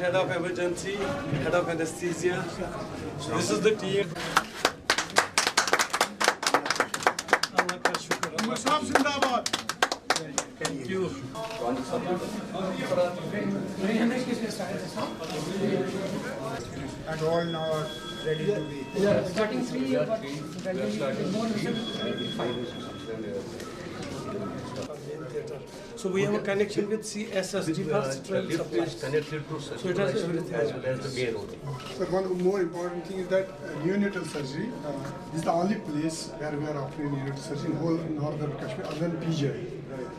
Head of emergency, head of anesthesia. This is the team. Thank you. And all now are ready to be. Starting 3 So we have a connection with CSSD for central supply. Connected to So it has everything. as well as the main OT. But one more important thing is that neonatal surgery is the only place where we are offering neonatal surgery in whole northern Kashmir, other than PGI.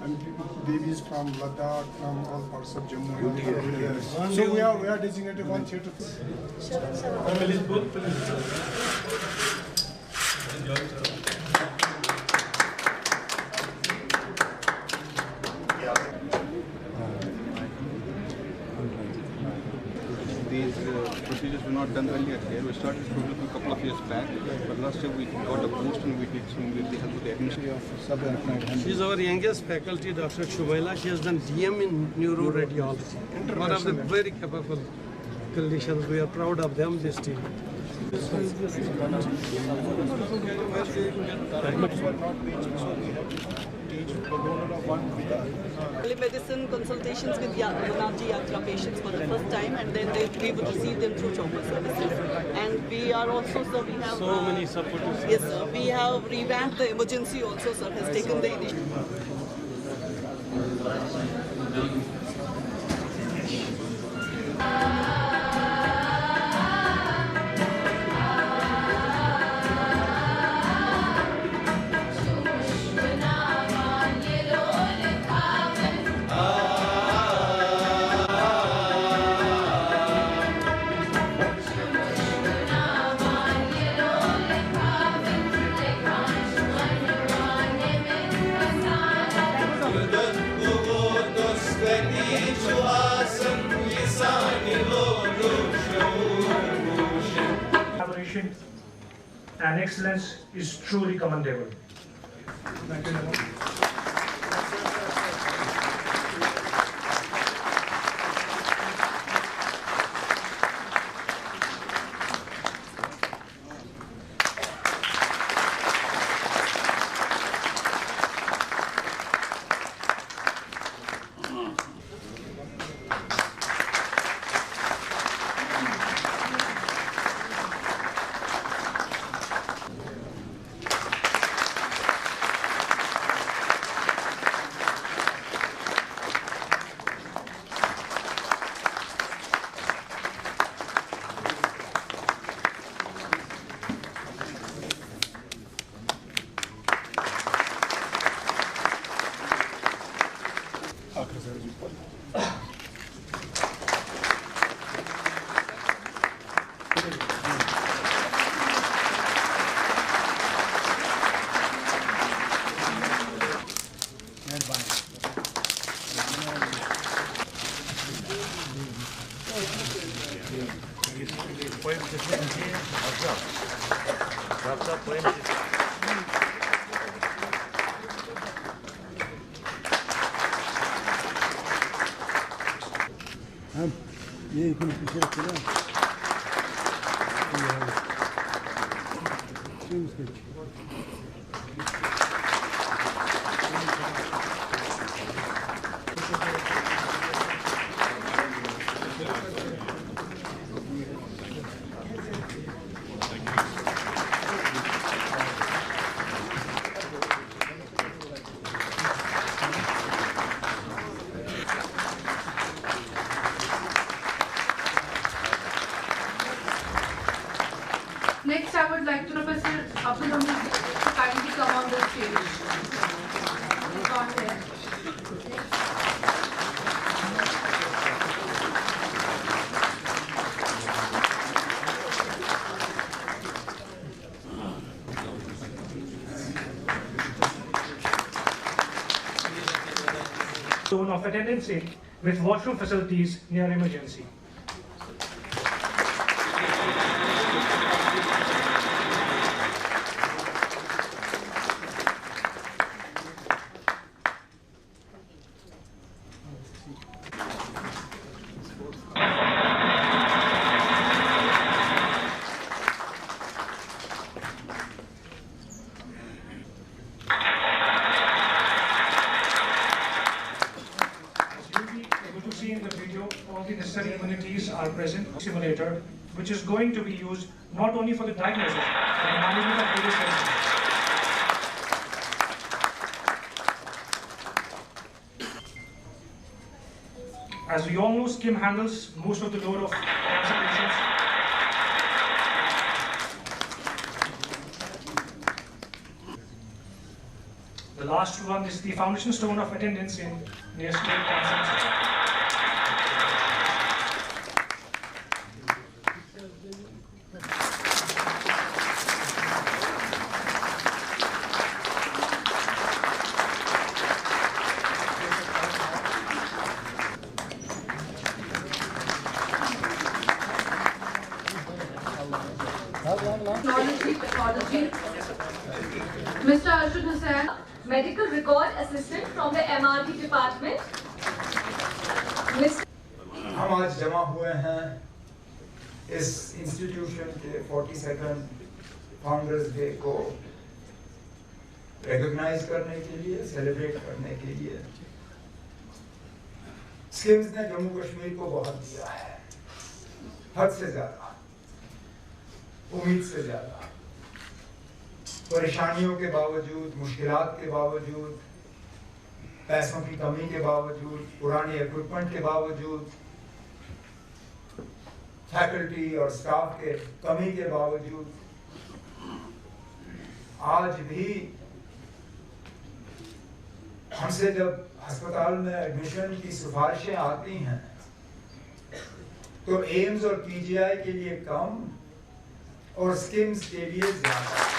And babies from Ladakh, from all parts of Jammu. So we are designated one theatre. These procedures were not done earlier here. We started this program a couple of years back, but last year we got a boost and we did some with the help of the administration. She's our youngest faculty, Dr. Shubaila. She has done DM in neuroradiology. One of the very capable clinicians. We are proud of them, this team. Telemedicine consultations with Amarnath Yatra patients for the first time, and then we would receive them through chopper services. And we are also, sir, we have So many supporters. yes, sir. We have revamped the emergency also, sir. Has taken the initiative. Collaboration and excellence is truly commendable. Thank you. Next, I would like to request Abdul Hamid to kindly come on the stage. Go ahead. Zone of attendance in with washroom facilities near emergency. simulator, which is going to be used not only for the diagnosis, but the management of various conditions. As we all know, SCIM handles most of the load of cancer patients. The last one is the foundation stone of attendance in near-scale cancer institute. Technology, pathology. Mr. Arshad Hussain, medical record assistant from the MRT department. हम आज जमा हुए हैं इस institution के 42nd founders day को recognise करने के लिए, सेलिब्रेट करने के लिए। स्किम्स ने जम्मू कश्मीर को बहुत दिया है, हद से ज्यादा, उम्मीद से ज्यादा। परेशानियों के बावजूद, मुश्किलात के बावजूद, पैसों की कमी के बावजूद, पुरानी इक्विपमेंट के बावजूद, फैकल्टी और स्टाफ के कमी के बावजूद, आज भी हमसे जब अस्पताल में एडमिशन की सिफारिशें आती हैं तो एम्स और पीजीआई के लिए कम और स्किम्स के लिए ज्यादा।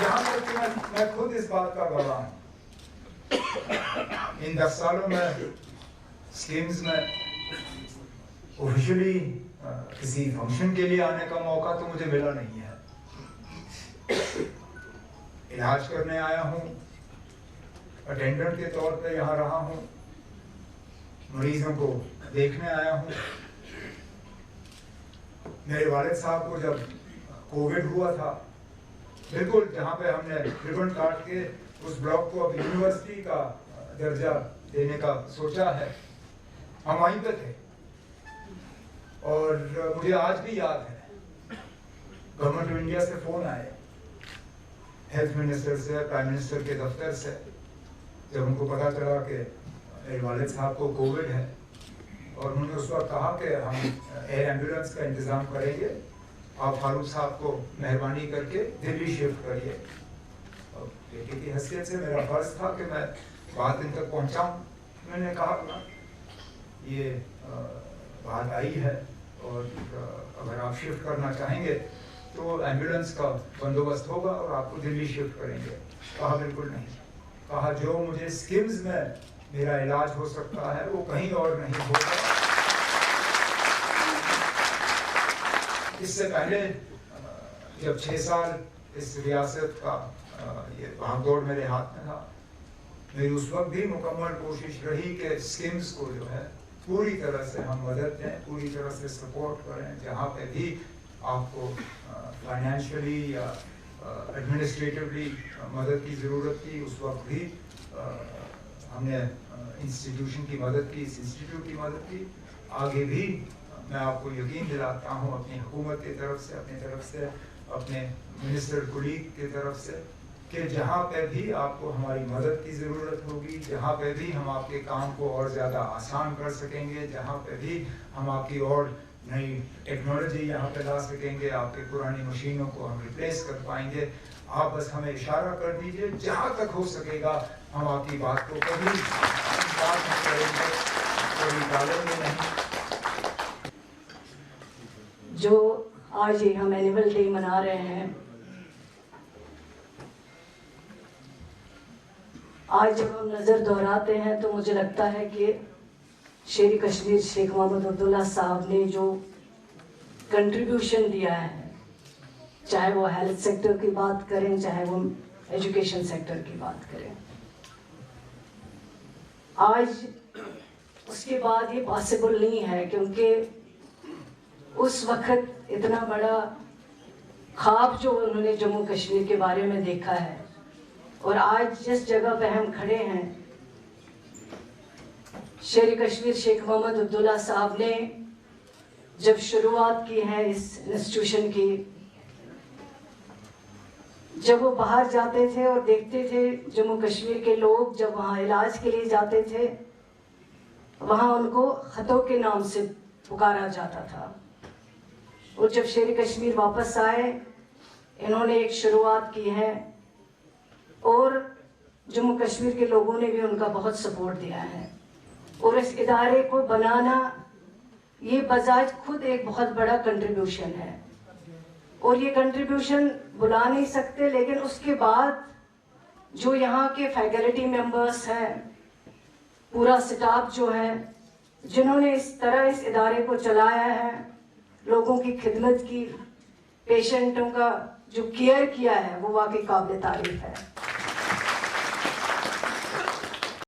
यहाँ तक कि मैं खुद इस बात का गवाह हूँ। इन 10 सालों में स्किम्स में ऑफिशियली किसी फंक्शन के लिए आने का मौका तो मुझे मिला नहीं है। इलाज करने आया हूँ, अटेंडेंट के तौर पे यहाँ रहा हूँ, मरीजों को देखने आया हूँ। मेरे वालिद साहब को जब कोविड हुआ था, बिल्कुल जहाँ पे हमने रिबन काट के उस ब्लॉक को अब यूनिवर्सिटी का दर्जा देने का सोचा है, हम वहीं पे थे। और मुझे आज भी याद है, गवर्नमेंट ऑफ इंडिया से फोन आए, हेल्थ मिनिस्टर से, प्राइम मिनिस्टर के दफ्तर से, जब उनको पता चला कि मेरे वालिद साहब को कोविड है, और उन्होंने उस वक्त कहा कि हम एयर एम्बुलेंस का इंतज़ाम करेंगे, आप फारूक साहब को मेहरबानी करके दिल्ली शिफ्ट करिए। और बेटे की हैसियत से मेरा फर्ज था कि मैं बात इन तक पहुँचाऊँ। मैंने कहा ये बात आई है और अगर आप शिफ्ट करना चाहेंगे तो एम्बुलेंस का बंदोबस्त होगा और आपको दिल्ली शिफ्ट करेंगे। कहा बिल्कुल नहीं। कहा जो मुझे स्किम्स में मेरा इलाज हो सकता है वो कहीं और नहीं होगा। इससे पहले जब 6 साल इस रियासत का ये भागदौड़ मेरे हाथ में था, मेरी उस वक्त भी मुकम्मल कोशिश रही कि स्किम्स को जो है पूरी तरह से हम मदद दें, पूरी तरह से सपोर्ट करें। जहाँ पे भी आपको फाइनेंशियली या एडमिनिस्ट्रेटिवली मदद की ज़रूरत थी, उस वक्त भी हमने इंस्टीट्यूशन की मदद की, इस इंस्टीट्यूट की मदद की। आगे भी मैं आपको यकीन दिलाता हूँ अपनी हुकूमत की तरफ से, अपनी तरफ से, अपने मिनिस्टर कुलीग की तरफ से, कि जहाँ पे भी आपको हमारी मदद की ज़रूरत होगी, जहाँ पे भी हम आपके काम को और ज़्यादा आसान कर सकेंगे, जहाँ पे भी हम आपकी और नई टेक्नोलॉजी यहाँ पे ला सकेंगे, आपकी पुरानी मशीनों को हम रिप्लेस कर पाएंगे, आप बस हमें इशारा कर दीजिए। जहाँ तक हो सकेगा हम आपकी बात को कभी इनकार नहीं करेंगे, कभी टालेंगे नहीं। जो आज ये हम एनुअल डे मना रहे हैं, आज जब हम नज़र दोहराते हैं तो मुझे लगता है कि शेर कश्मीर शेख मोहम्मद अब्दुल्ला साहब ने जो कंट्रीब्यूशन दिया है, चाहे वो हेल्थ सेक्टर की बात करें, चाहे वो एजुकेशन सेक्टर की बात करें, आज उसके बाद ये पॉसिबल नहीं है, क्योंकि उस वक्त इतना बड़ा ख्वाब जो उन्होंने जम्मू कश्मीर के बारे में देखा है, और आज जिस जगह पे हम खड़े हैं, शेर कश्मीर शेख मोहम्मद अब्दुल्ला साहब ने जब शुरुआत की है इस इंस्टीट्यूशन की, जब वो बाहर जाते थे और देखते थे जम्मू कश्मीर के लोग जब वहाँ इलाज के लिए जाते थे, वहाँ उनको खतों के नाम से पुकारा जाता था। और जब शेर कश्मीर वापस आए, इन्होंने एक शुरुआत की है और जम्मू कश्मीर के लोगों ने भी उनका बहुत सपोर्ट दिया है। और इस इदारे को बनाना ये बजाज खुद एक बहुत बड़ा कंट्रीब्यूशन है। और ये कंट्रीब्यूशन बुला नहीं सकते, लेकिन उसके बाद जो यहाँ के फैकल्टी मेंबर्स हैं, पूरा स्टाफ जो है, जिन्होंने इस तरह इस इदारे को चलाया है, लोगों की खिदमत की, पेशेंटों का जो केयर किया है, वो वाकई काबिल तारीफ है।